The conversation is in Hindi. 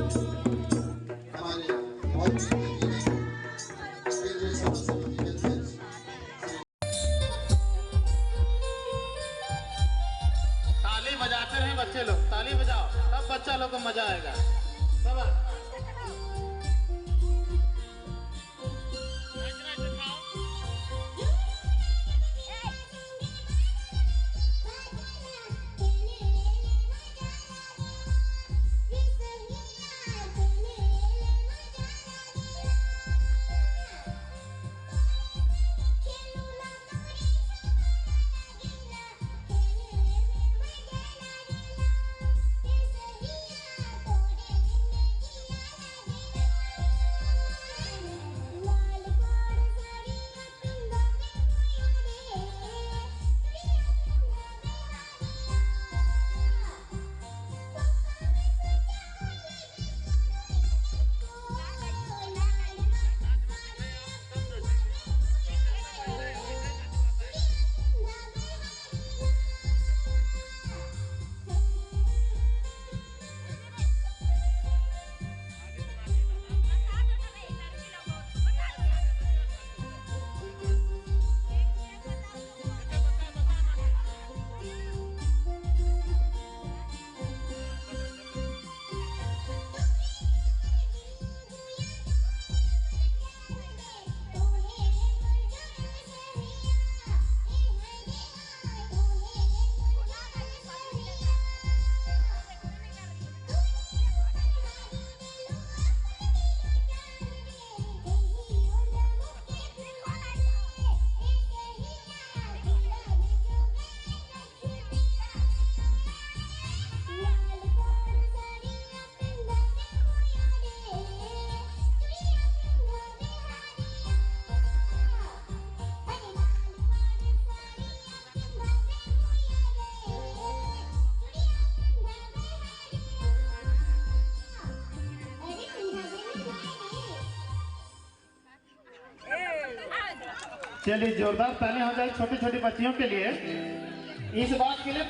हमारे बहुत ताली बजाते रहे बच्चे लोग, ताली बजाओ तब बच्चा लोग को मजा आएगा। सब चलिए जोरदार ताली हो जाए छोटी छोटी बच्चियों के लिए इस बात के लिए।